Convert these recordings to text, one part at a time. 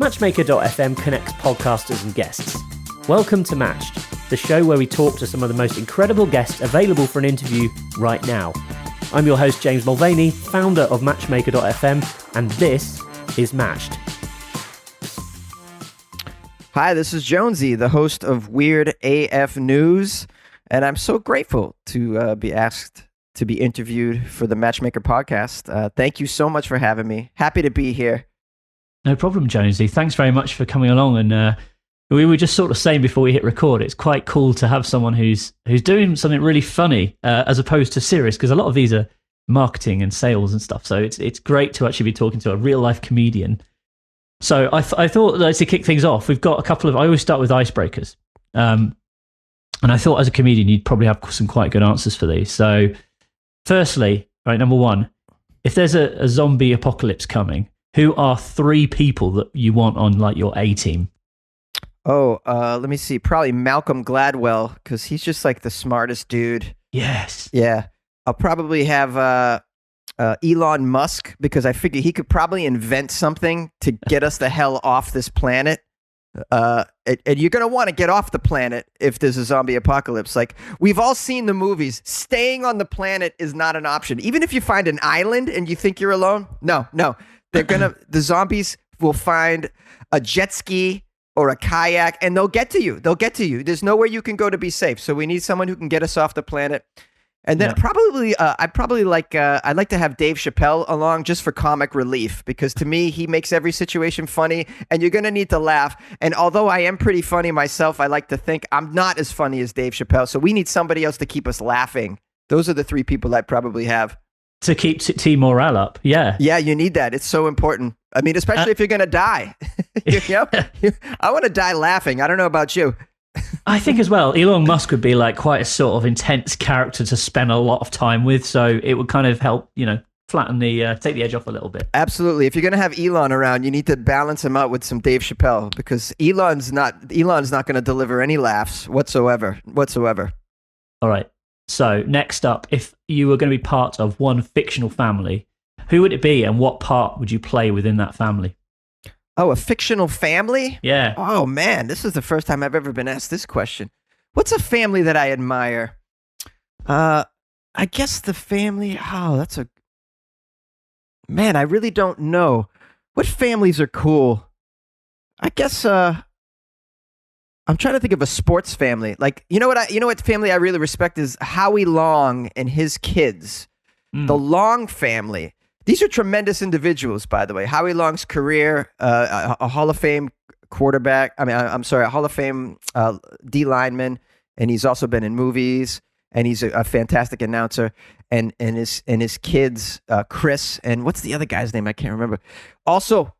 Matchmaker.fm connects podcasters and guests. Welcome to Matched, the show where we talk to some of the most incredible guests available for an interview right now. I'm your host, James Mulvany, founder of Matchmaker.fm, and this is Matched. Hi, this is Jonesy, the host of Weird AF News, and I'm so grateful to be asked to be interviewed for the Matchmaker podcast. Thank you so much for having me. Happy to be here. No problem, Jonesy. Thanks very much for coming along. And we were just sort of saying before we hit record, it's quite cool to have someone who's doing something really funny as opposed to serious, because a lot of these are marketing and sales and stuff. So it's great to actually be talking to a real life comedian. So I thought to kick things off, we've got a couple of. I always start with icebreakers, and I thought as a comedian you'd probably have some quite good answers for these. So firstly, right, number one, if there's a zombie apocalypse coming, who are three people that you want on like your A team? Oh, let me see. Probably Malcolm Gladwell, because he's just like the smartest dude. Yes. Yeah. I'll probably have Elon Musk, because I figure he could probably invent something to get us the hell off this planet. And you're going to want to get off the planet if there's a zombie apocalypse. Like, we've all seen the movies. Staying on the planet is not an option. Even if you find an island and you think you're alone, no. The zombies will find a jet ski or a kayak, and they'll get to you. There's nowhere you can go to be safe. So we need someone who can get us off the planet. And then I'd like to have Dave Chappelle along just for comic relief, because to me, he makes every situation funny, and you're going to need to laugh. And although I am pretty funny myself, I like to think I'm not as funny as Dave Chappelle. So we need somebody else to keep us laughing. Those are the three people I'd probably have. To keep team morale up, yeah. Yeah, you need that. It's so important. I mean, especially if you're going to die. I want to die laughing. I don't know about you. I think as well, Elon Musk would be like quite a sort of intense character to spend a lot of time with, so it would kind of help, flatten take the edge off a little bit. Absolutely. If you're going to have Elon around, you need to balance him out with some Dave Chappelle, because Elon's not going to deliver any laughs whatsoever. All right. So next up, if you were going to be part of one fictional family, who would it be, and what part would you play within that family? Oh, a fictional family? Yeah. Oh, man, this is the first time I've ever been asked this question. What's a family that I admire? I guess the family... Oh, Man, I really don't know. What families are cool? I guess... I'm trying to think of a sports family. Like, you know what family I really respect is Howie Long and his kids. The Long family. These are tremendous individuals, by the way. Howie Long's career, a Hall of Fame quarterback. A Hall of Fame D lineman, and he's also been in movies. And he's a fantastic announcer. And his kids, Chris, and what's the other guy's name? I can't remember. Also,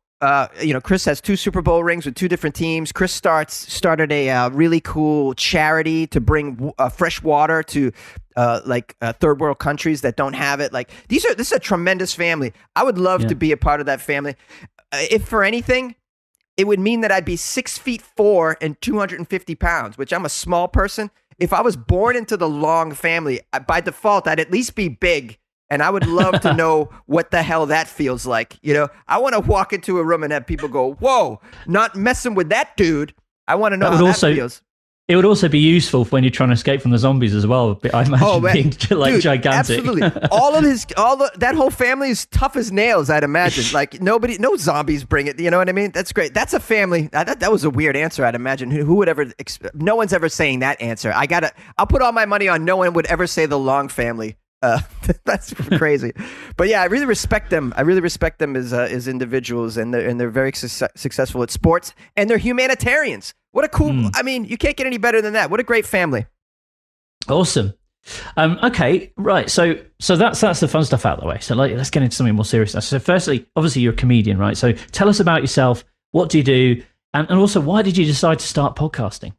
Chris has 2 Super Bowl rings with 2 different teams. Chris started a really cool charity to bring fresh water to third world countries that don't have it. Like, this is a tremendous family. I would love to be a part of that family. If for anything, it would mean that I'd be 6'4" and 250 pounds, which I'm a small person. If I was born into the Long family, by default, I'd at least be big. And I would love to know what the hell that feels like. I want to walk into a room and have people go, "Whoa, not messing with that dude." I want to know how that feels. It would also be useful when you're trying to escape from the zombies as well. I imagine being dude, gigantic. Absolutely. That whole family is tough as nails, I'd imagine. Like, no zombies bring it. You know what I mean? That's great. That's a family. That was a weird answer, I'd imagine. Who would ever, no one's ever saying that answer. I'll put all my money on no one would ever say the Long family. That's crazy, but yeah, I really respect them. As individuals, and they're very successful at sports, and they're humanitarians. What a cool! I mean, you can't get any better than that. What a great family. Awesome. Okay, right. So that's the fun stuff out of the way. So let's get into something more serious now. So firstly, obviously you're a comedian, right? So tell us about yourself. What do you do, and also why did you decide to start podcasting?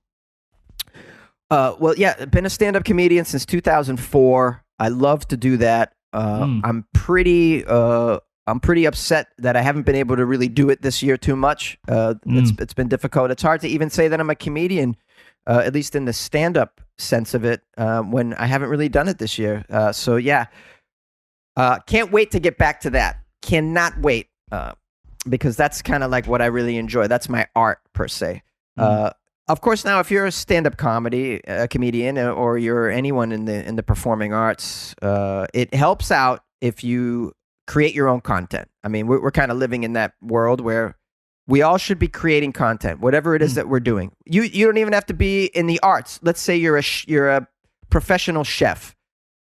Well, yeah, I've been a stand-up comedian since 2004. I love to do that. I'm pretty upset that I haven't been able to really do it this year too much. It's been difficult. It's hard to even say that I'm a comedian, at least in the stand-up sense of it, when I haven't really done it this year. So yeah, can't wait to get back to that. Cannot wait. because that's kind of like what I really enjoy. That's my art per se. Of course, now if you're a stand-up comedian, or you're anyone in the performing arts, it helps out if you create your own content. I mean, we're kind of living in that world where we all should be creating content, whatever it is that we're doing. You don't even have to be in the arts. Let's say you're a professional chef.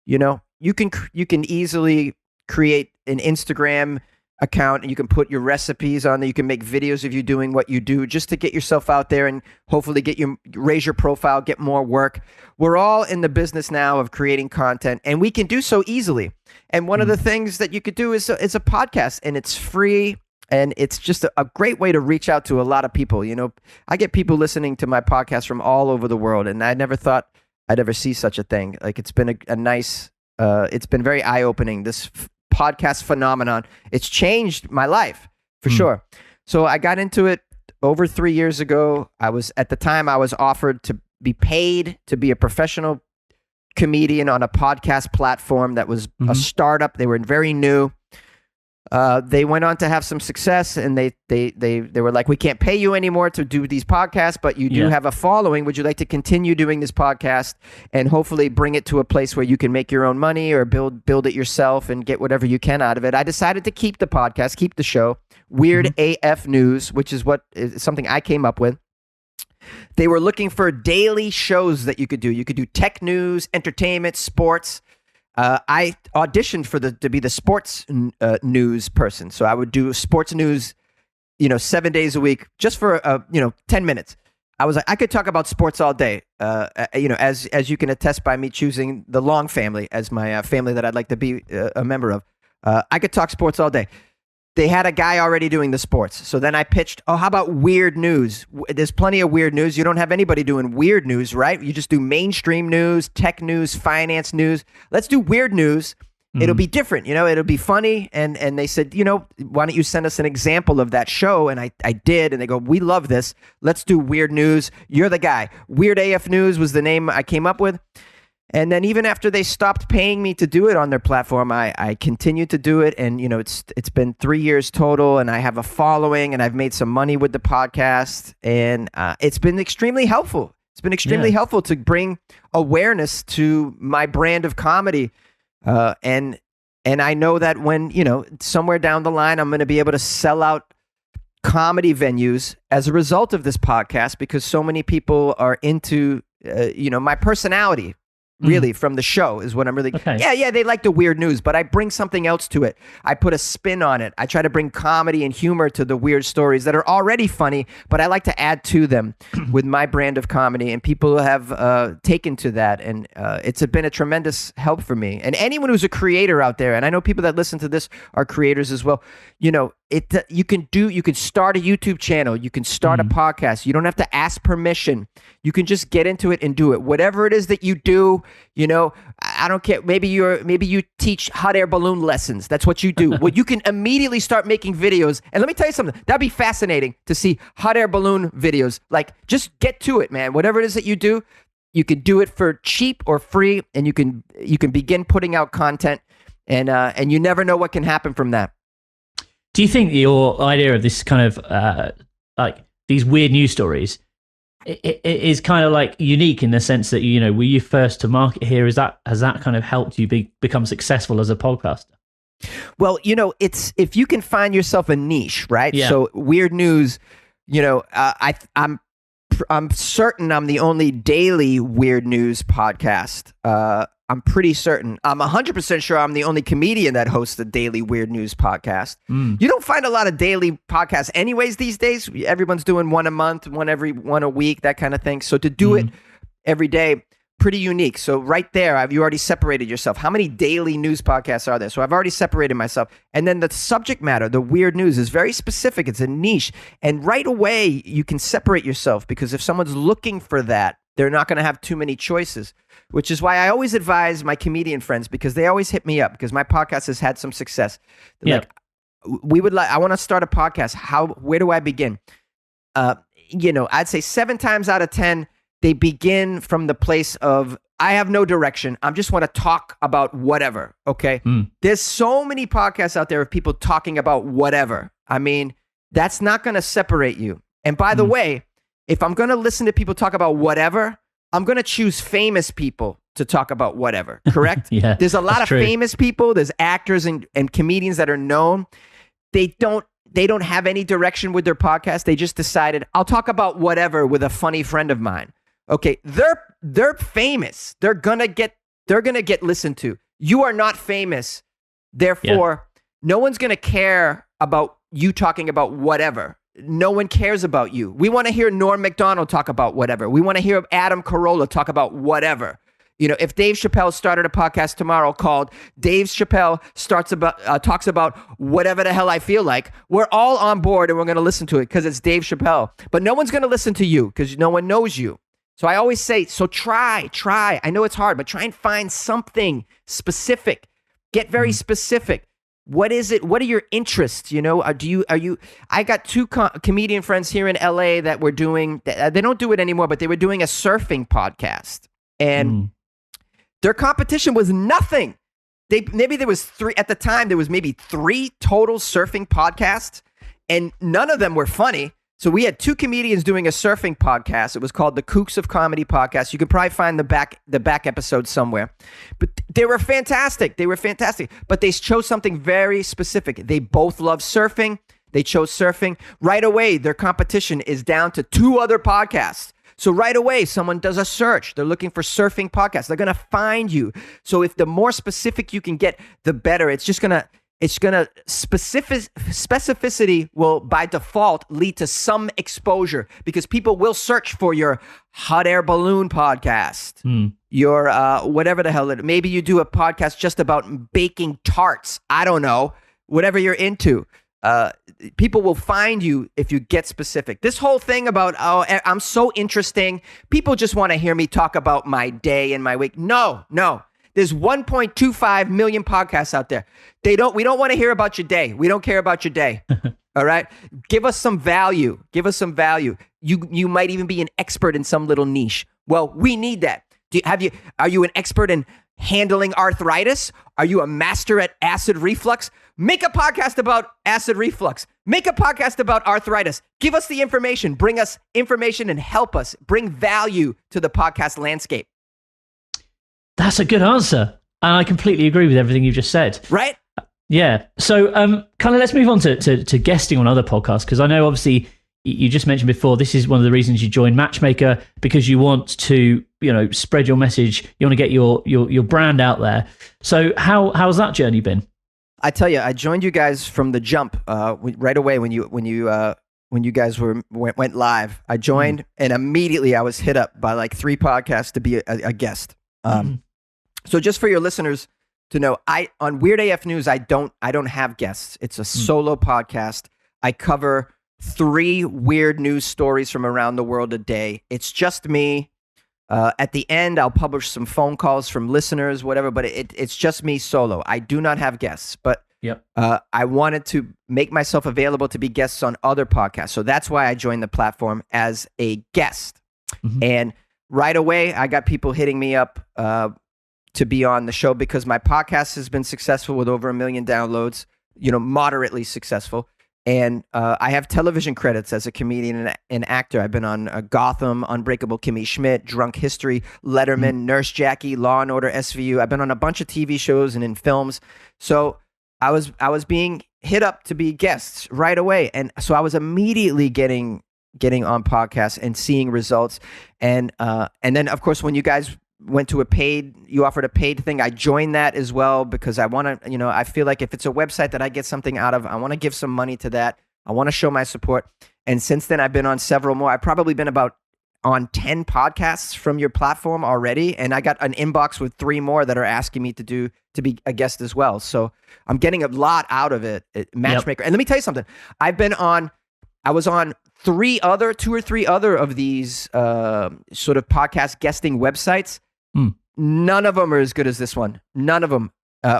You know, you can easily create an Instagram account and you can put your recipes on there. You can make videos of you doing what you do just to get yourself out there and hopefully raise your profile, get more work. We're all in the business now of creating content, and we can do so easily. And one of the things that you could do is a podcast, and it's free. And it's just a great way to reach out to a lot of people. You know, I get people listening to my podcast from all over the world, and I never thought I'd ever see such a thing. Like, it's been a nice, it's been very eye-opening, this podcast phenomenon. It's changed my life for sure. So I got into it over 3 years ago. At the time I was offered to be paid to be a professional comedian on a podcast platform that was a startup. They were very new. They went on to have some success, and they were like, we can't pay you anymore to do these podcasts, but you do have a following. Would you like to continue doing this podcast and hopefully bring it to a place where you can make your own money or build it yourself and get whatever you can out of it? I decided to keep the podcast, keep the show, Weird AF News, which is something I came up with. They were looking for daily shows that you could do. You could do tech news, entertainment, sports. I auditioned to be the sports news person. So I would do sports news, 7 days a week, just for 10 minutes. I was like, I could talk about sports all day. As you can attest by me choosing the Long family as my family that I'd like to be a member of. I could talk sports all day. They had a guy already doing the sports. So then I pitched, how about weird news? There's plenty of weird news. You don't have anybody doing weird news, right? You just do mainstream news, tech news, finance news. Let's do weird news. It'll be different, it'll be funny. And they said, why don't you send us an example of that show? And I did. And they go, we love this. Let's do weird news. You're the guy. Weird AF News was the name I came up with. And then even after they stopped paying me to do it on their platform, I continued to do it. And, it's been 3 years total, and I have a following, and I've made some money with the podcast. And it's been extremely helpful. It's been extremely helpful to bring awareness to my brand of comedy. And I know that when, somewhere down the line, I'm going to be able to sell out comedy venues as a result of this podcast, because so many people are into, my personality. Really, from the show is what I'm really... Okay. Yeah, they like the weird news, but I bring something else to it. I put a spin on it. I try to bring comedy and humor to the weird stories that are already funny, but I like to add to them with my brand of comedy, and people have taken to that, and it's been a tremendous help for me. And anyone who's a creator out there, and I know people that listen to this are creators as well, you can start a YouTube channel, you can start a podcast. You don't have to ask permission. You can just get into it and do it. Whatever it is that you do, I don't care. Maybe you teach hot air balloon lessons. That's what you do. Well, you can immediately start making videos. And let me tell you something. That'd be fascinating to see hot air balloon videos. Like, just get to it, man. Whatever it is that you do, you can do it for cheap or free, and you can begin putting out content, and you never know what can happen from that. Do you think your idea of this kind of like these weird news stories it is kind of like unique in the sense that were you first to market here? Has that kind of helped you become successful as a podcaster? Well, it's if you can find yourself a niche, right? Yeah. So weird news, I'm certain I'm the only daily weird news podcast. I'm pretty certain. I'm 100% sure I'm the only comedian that hosts a daily weird news podcast. You don't find a lot of daily podcasts anyways these days. Everyone's doing one a month, one a week, that kind of thing. So to do it every day, pretty unique. So right there, you already separated yourself. How many daily news podcasts are there? So I've already separated myself. And then the subject matter, the weird news, is very specific. It's a niche. And right away, you can separate yourself, because if someone's looking for that, they're not going to have too many choices, which is why I always advise my comedian friends, because they always hit me up, because my podcast has had some success. Like, I want to start a podcast. Where do I begin? I'd say 7 times out of 10, they begin from the place of, I have no direction. I just want to talk about whatever. Okay. There's so many podcasts out there of people talking about whatever. I mean, That's not going to separate you. And by the way, if I'm going to listen to people talk about whatever, I'm going to choose famous people to talk about whatever, correct? Yeah, there's a lot of true. famous people. There's actors and comedians that are known. They don't have any direction with their podcast. They just decided, I'll talk about whatever with a funny friend of mine. Okay, they're famous. They're gonna get listened to. You are not famous. Therefore, no one's gonna care about you talking about whatever. No one cares about you. We want to hear Norm Macdonald talk about whatever. We want to hear Adam Carolla talk about whatever. You know, if Dave Chappelle started a podcast tomorrow called Dave Chappelle talks about whatever the hell I feel like, we're all on board and we're going to listen to it because it's Dave Chappelle. But no one's going to listen to you because no one knows you. So I always say, so try. I know it's hard, but try and find something specific. Get very specific. What is it? What are your interests? You know, are you? I got two comedian friends here in LA that were doing. They don't do it anymore, but they were doing a surfing podcast, and their competition was nothing. Maybe there was three at the time. There was maybe 3 total surfing podcasts, and none of them were funny. So we had 2 comedians doing a surfing podcast. It was called the Kooks of Comedy Podcast. You could probably find the back episode somewhere. But they were fantastic. But they chose something very specific. They both love surfing. They chose surfing. Right away, their competition is down to 2 other podcasts. So right away, someone does a search. They're looking for surfing podcasts. They're going to find you. So if the more specific you can get, the better. Specificity will by default lead to some exposure because people will search for your hot air balloon podcast, your whatever the hell maybe you do a podcast just about baking tarts. I don't know, whatever you're into. People will find you if you get specific. This whole thing about, I'm so interesting. People just want to hear me talk about my day and my week. No. There's 1.25 million podcasts out there. We don't want to hear about your day. We don't care about your day. All right? Give us some value. You might even be an expert in some little niche. Well, we need that. Are you an expert in handling arthritis? Are you a master at acid reflux? Make a podcast about acid reflux. Make a podcast about arthritis. Give us the information. Bring us information and help us. Bring value to the podcast landscape. That's a good answer. And I completely agree with everything you've just said. Right? Yeah. So kind of let's move on to guesting on other podcasts, because I know obviously you just mentioned before, this is one of the reasons you joined Matchmaker, because you want to, spread your message. You want to get your brand out there. So how's that journey been? I tell you, I joined you guys from the jump right away when you guys went live. I joined and immediately I was hit up by like 3 podcasts to be a guest. So just for your listeners to know, on Weird AF News, I don't have guests. It's a solo podcast. I cover 3 weird news stories from around the world a day. It's just me. At the end, I'll publish some phone calls from listeners, whatever, but it's just me solo. I do not have guests, but I wanted to make myself available to be guests on other podcasts. So that's why I joined the platform as a guest. And right away, I got people hitting me up to be on the show because my podcast has been successful with over 1 million downloads, moderately successful. And I have television credits as a comedian and actor. I've been on Gotham, Unbreakable Kimmy Schmidt, Drunk History, Letterman, Nurse Jackie, Law and Order SVU. I've been on a bunch of TV shows and in films. So I was being hit up to be guests right away. And so I was immediately getting on podcasts and seeing results. And then, of course, when you guys went to you offered a paid thing, I joined that as well because I want to, I feel like if it's a website that I get something out of, I want to give some money to that. I want to show my support. And since then, I've been on several more. I've probably been on 10 podcasts from your platform already. And I got an inbox with 3 more that are asking me to be a guest as well. So I'm getting a lot out of it. Matchmaker. Yep. And let me tell you something. I was on 2 or 3 other of these sort of podcast guesting websites. None of them are as good as this one. None of them.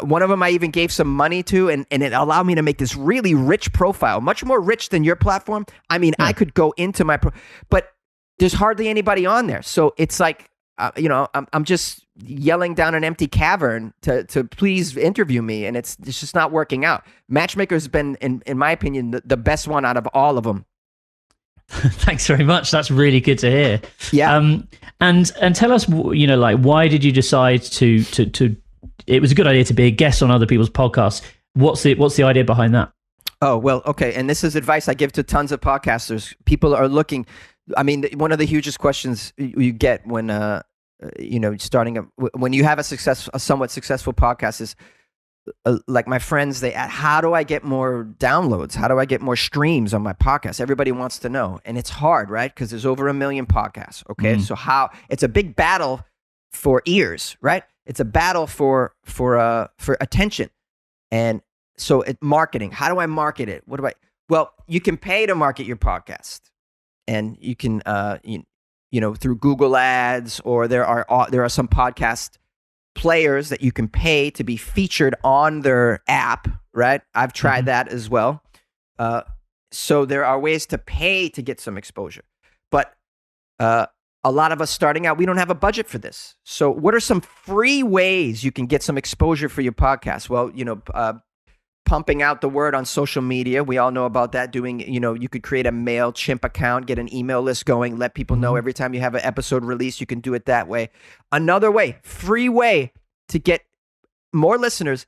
One of them I even gave some money to, and it allowed me to make this really rich profile, much more rich than your platform. I mean, I could go into but there's hardly anybody on there. So it's like I'm just yelling down an empty cavern to please interview me, and it's just not working out. Matchmaker's been, in my opinion, the best one out of all of them. Thanks very much. That's really good to hear. Yeah. And tell us, like, why did you decide to? It was a good idea to be a guest on other people's podcasts. What's the idea behind that? Oh, well, okay. And this is advice I give to tons of podcasters. People are looking. I mean, one of the hugest questions you get when when you have a somewhat successful podcast is, like my friends, they ask, how do I get more downloads? How do I get more streams on my podcast? Everybody wants to know. And it's hard, right? Because there's over 1 million podcasts. Okay. So it's a big battle for ears, right? It's a battle for attention. And so marketing, how do I market it? Well, you can pay to market your podcast, and you can, through Google ads, or there are some podcast players that you can pay to be featured on their app, right? I've tried that as well. So there are ways to pay to get some exposure. But a lot of us starting out, we don't have a budget for this. So what are some free ways you can get some exposure for your podcast? Well, pumping out the word on social media. We all know about that. You could create a MailChimp account, get an email list going, let people know every time you have an episode released. You can do it that way. Another way, free way to get more listeners,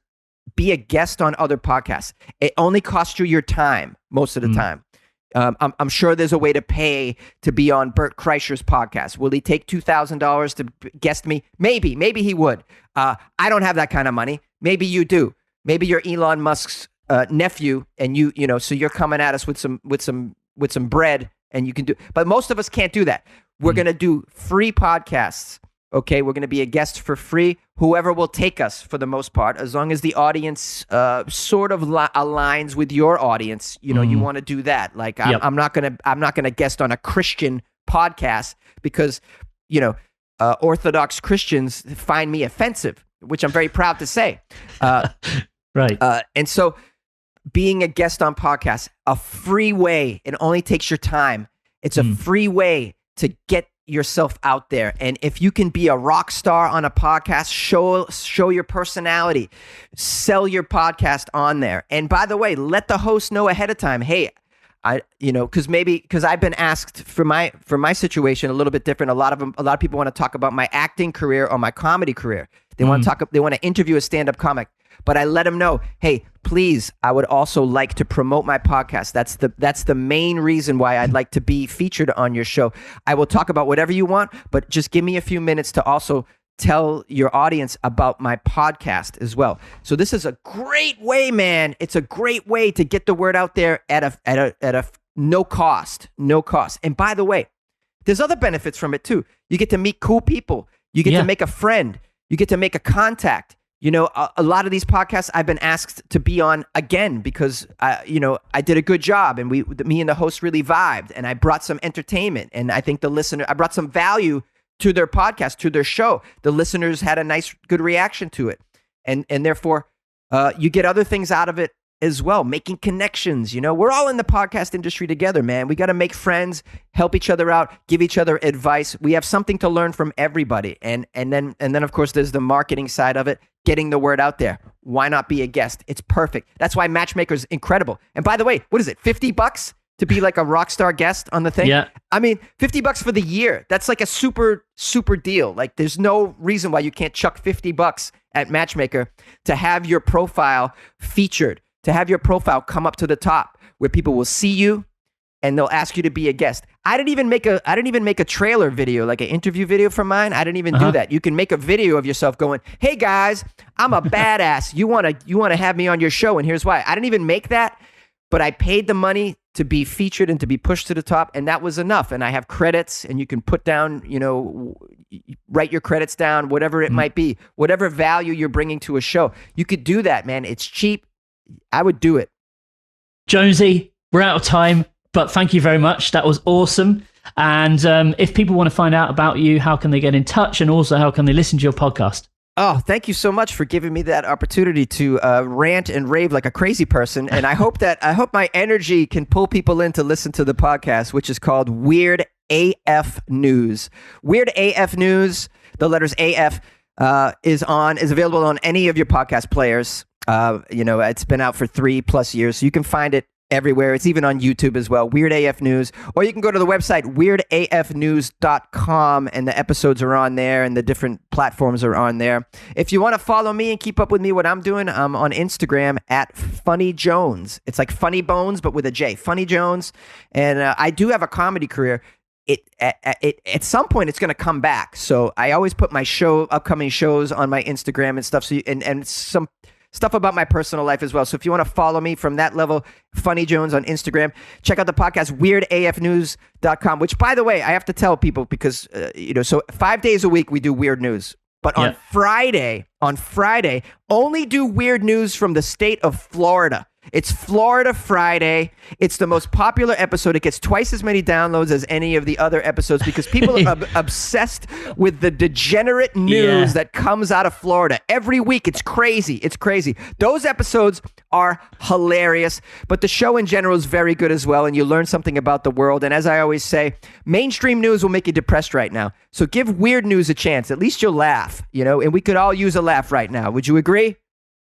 be a guest on other podcasts. It only costs you your time most of the time. I'm sure there's a way to pay to be on Bert Kreischer's podcast. Will he take $2,000 to guest me? Maybe he would. I don't have that kind of money. Maybe you do. Maybe you're Elon Musk's nephew, and so you're coming at us with some bread, and you can do. But most of us can't do that. We're gonna do free podcasts. Okay, we're gonna be a guest for free. Whoever will take us, for the most part, as long as the audience sort of aligns with your audience. You want to do that. Like I'm not gonna guest on a Christian podcast because Orthodox Christians find me offensive, which I'm very proud to say. Right. And so being a guest on podcasts, a free way, it only takes your time. It's a free way to get yourself out there. And if you can be a rock star on a podcast, show your personality, sell your podcast on there. And by the way, let the host know ahead of time, hey, because I've been asked for my situation a little bit different. A lot of people want to talk about my acting career or my comedy career. They want to interview a stand-up comic, but I let them know, hey, please, I would also like to promote my podcast. That's the main reason why I'd like to be featured on your show. I will talk about whatever you want, but just give me a few minutes to also tell your audience about my podcast as well. So this is a great way, man. It's a great way to get the word out there at a no cost. And by the way, there's other benefits from it too. You get to meet cool people. You get to make a friend. You get to make a contact. A lot of these podcasts I've been asked to be on again because I did a good job, and me and the host really vibed, and I brought some entertainment, and I think I brought some value to their podcast, to their show. The listeners had a nice, good reaction to it. And therefore, you get other things out of it as well, making connections. We're all in the podcast industry together, man. We got to make friends, help each other out, give each other advice. We have something to learn from everybody. And then of course, there's the marketing side of it, getting the word out there. Why not be a guest? It's perfect. That's why Matchmaker's incredible. And by the way, what is it, $50? To be like a rock star guest on the thing? Yeah. I mean, $50 for the year. That's like a super, super deal. Like there's no reason why you can't chuck $50 at Matchmaker to have your profile featured, to have your profile come up to the top where people will see you and they'll ask you to be a guest. I didn't even make a trailer video, like an interview video for mine. I didn't even do that. You can make a video of yourself going, "Hey guys, I'm a badass. You want to have me on your show, and here's why." I didn't even make that, but I paid the money to be featured and to be pushed to the top, and that was enough. And I have credits, and you can put down, write your credits down, whatever it might be, whatever value you're bringing to a show. You could do that, man. It's cheap. I would do it. Jonesy, we're out of time, but thank you very much. That was awesome. And if people want to find out about you, how can they get in touch? And also, how can they listen to your podcast? Oh, thank you so much for giving me that opportunity to rant and rave like a crazy person. And I hope my energy can pull people in to listen to the podcast, which is called Weird AF News. Weird AF News, the letters AF, is available on any of your podcast players. It's been out for 3+ years, so you can find it everywhere. It's even on YouTube as well. Weird AF News. Or you can go to the website, weirdafnews.com, and the episodes are on there and the different platforms are on there. If you want to follow me and keep up with me, what I'm doing, I'm on Instagram at Funny Jones. It's like Funny Bones, but with a J. Funny Jones. And I do have a comedy career. At some point it's going to come back. So I always put my upcoming shows on my Instagram and stuff. So and some stuff about my personal life as well. So if you want to follow me from that level, Funny Jones on Instagram, check out the podcast, weirdafnews.com, which, by the way, I have to tell people because, so 5 days a week we do weird news. But on Friday, only do weird news from the state of Florida. It's Florida Friday. It's the most popular episode. It gets twice as many downloads as any of the other episodes because people are obsessed with the degenerate news that comes out of Florida. Every week, it's crazy. It's crazy. Those episodes are hilarious, but the show in general is very good as well, and you learn something about the world. And as I always say, mainstream news will make you depressed right now. So give weird news a chance. At least you'll laugh, and we could all use a laugh right now. Would you agree?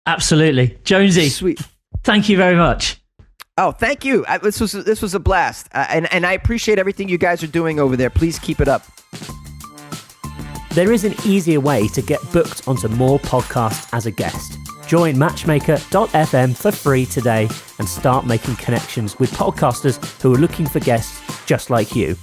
Absolutely. Jonesy. Sweet. Thank you very much. Oh, thank you. This was a blast. And I appreciate everything you guys are doing over there. Please keep it up. There is an easier way to get booked onto more podcasts as a guest. Join matchmaker.fm for free today and start making connections with podcasters who are looking for guests just like you.